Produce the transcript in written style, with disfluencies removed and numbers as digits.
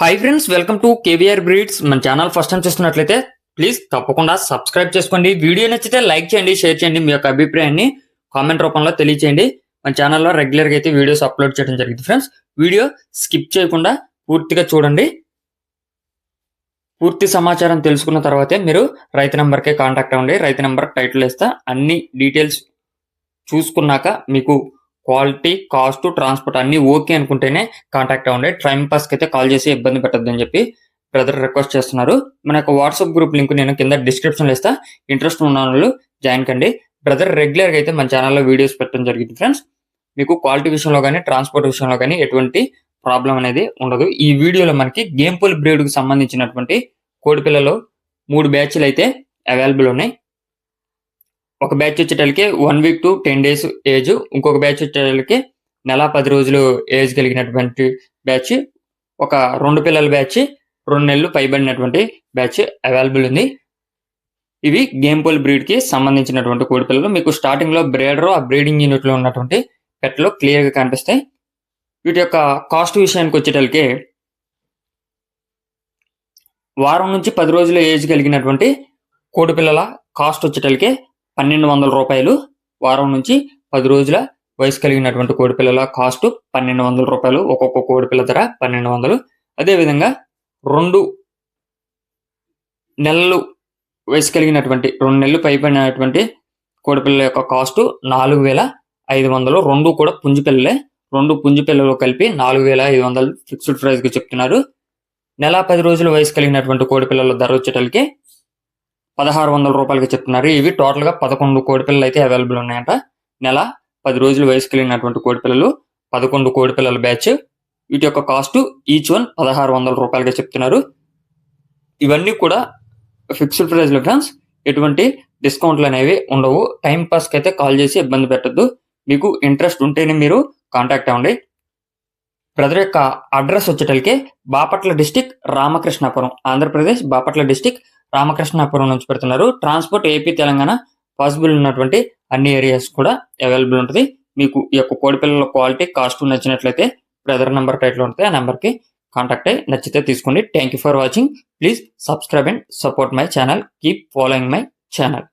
Hi friends, welcome to KVR breeds. మన channel first time చూస్తున్నట్లయితే please తప్పకుండా సబ్స్క్రైబ్ చేసుకోండి. వీడియో నచ్చితే లైక్ చేయండి, షేర్ చేయండి, మీ యొక్క అభిప్రాయాన్ని కామెంట్ రూపంలో తెలియచేయండి. మన ఛానల్లో రెగ్యులర్గా అయితే వీడియోస్ అప్లోడ్ చేయడం జరిగింది ఫ్రెండ్స్. వీడియో స్కిప్ చేయకుండా పూర్తిగా చూడండి. పూర్తి సమాచారం తెలుసుకున్న తర్వాతే మీరు రైతు నెంబర్కే కాంటాక్ట్ అవ్వండి. రైతు నెంబర్ టైటిల్ వేస్తా, అన్ని డీటెయిల్స్ చూసుకున్నాక మీకు క్వాలిటీ, కాస్ట్, ట్రాన్స్పోర్ట్ అన్ని ఓకే అనుకుంటేనే కాంటాక్ట్ అవ్వండి. టైం పాస్కి అయితే కాల్ చేసి ఇబ్బంది పెట్టద్దని చెప్పి బ్రదర్ రిక్వెస్ట్ చేస్తున్నారు. మన యొక్క వాట్సాప్ గ్రూప్ లింక్ నేను కింద డిస్క్రిప్షన్లో ఇస్తా. ఇంట్రెస్ట్ ఉన్న వాళ్ళు జాయిన్ కండి. బ్రదర్ రెగ్యులర్గా అయితే మన ఛానల్లో వీడియోస్ పెట్టడం జరిగింది ఫ్రెండ్స్. మీకు క్వాలిటీ విషయంలో కానీ ట్రాన్స్పోర్ట్ విషయంలో కానీ ఎటువంటి ప్రాబ్లం అనేది ఉండదు. ఈ వీడియోలో మనకి గేమ్ పూల్ బ్రీడ్కి సంబంధించినటువంటి కోడి పిల్లలు 3 బ్యాచ్లు అయితే అవైలబుల్ ఉన్నాయి. ఒక బ్యాచ్ వచ్చేటలకి 1 వీక్ టు 10 days ఏజ్, ఇంకొక బ్యాచ్ వచ్చేటలకి నెల 10 రోజులు ఏజ్ కలిగినటువంటి బ్యాచ్, ఒక 2 పిల్లల బ్యాచ్ 2 నెలలు పైబడినటువంటి బ్యాచ్ అవైలబుల్ ఉంది. ఇవి గేమ్ పూల్ బ్రీడ్కి సంబంధించినటువంటి కోడి పిల్లలు. మీకు స్టార్టింగ్లో బ్రీడర్, ఆ బ్రీడింగ్ యూనిట్లో ఉన్నటువంటి పెట్లు క్లియర్గా కనిపిస్తాయి. వీటి యొక్క కాస్ట్ విషయానికి వచ్చేటలకి వారం నుంచి 10 రోజుల ఏజ్ కలిగినటువంటి కోడి పిల్లల కాస్ట్ వచ్చేటలకి 1200 రూపాయలు. వారం నుంచి 10 రోజుల వయసు కలిగినటువంటి కోడి పిల్లల కాస్ట్ 1200 రూపాయలు. ఒక్కొక్క కోడి పిల్ల ధర 1200. అదేవిధంగా 2 నెలలు వయసు కలిగినటువంటి 2 నెలలు పైబడినటువంటి కోడి పిల్లల యొక్క కాస్ట్ 4500. 2 కూడా పుంజు పిల్లలే. 2 పుంజు పిల్లలు కలిపి 4500 ఫిక్స్డ్ ప్రైస్గా చెప్తున్నారు. నెల 10 రోజుల వయసు కలిగినటువంటి కోడి పిల్లల ధర వచ్చేటలకి 1600 రూపాయలకి చెప్తున్నారు. ఇవి టోటల్గా 11 కోడి పిల్లలు అయితే అవైలబుల్ ఉన్నాయంట. నెల 10 రోజుల వయసు కలిగినటువంటి కోడి పిల్లలు 11 కోడి పిల్లల బ్యాచ్. వీటి యొక్క కాస్ట్ ఈచ్ వన్ 1600 రూపాయలుగా చెప్తున్నారు. ఇవన్నీ కూడా ఫిక్స్డ్ ప్రైస్లో ఫ్రెండ్స్. ఎటువంటి డిస్కౌంట్లు అనేవి ఉండవు. టైం పాస్కి అయితే కాల్ చేసి ఇబ్బంది పెట్టద్దు. మీకు ఇంట్రెస్ట్ ఉంటేనే మీరు కాంటాక్ట్ అవ్వండి. బ్రదర్ యొక్క address వచ్చేటలకి Bapatla district, Ramakrishnapuram, Andhra Pradesh. Bapatla district, Ramakrishnapuram నుంచి పెడుతున్నారు. ట్రాన్స్పోర్ట్ ఏపీ, తెలంగాణ పాసిబుల్ ఉన్నటువంటి అన్ని ఏరియాస్ కూడా అవైలబుల్ ఉంటుంది. మీకు ఈ యొక్క కోడి పిల్లల క్వాలిటీ, కాస్ట్ నచ్చినట్లయితే బ్రదర్ నెంబర్ టైటిల్ ఉంటుంది. ఆ నెంబర్కి కాంటాక్ట్ అయ్యి నచ్చితే తీసుకోండి. Thank you for watching. Please subscribe and support my channel. Keep following my channel.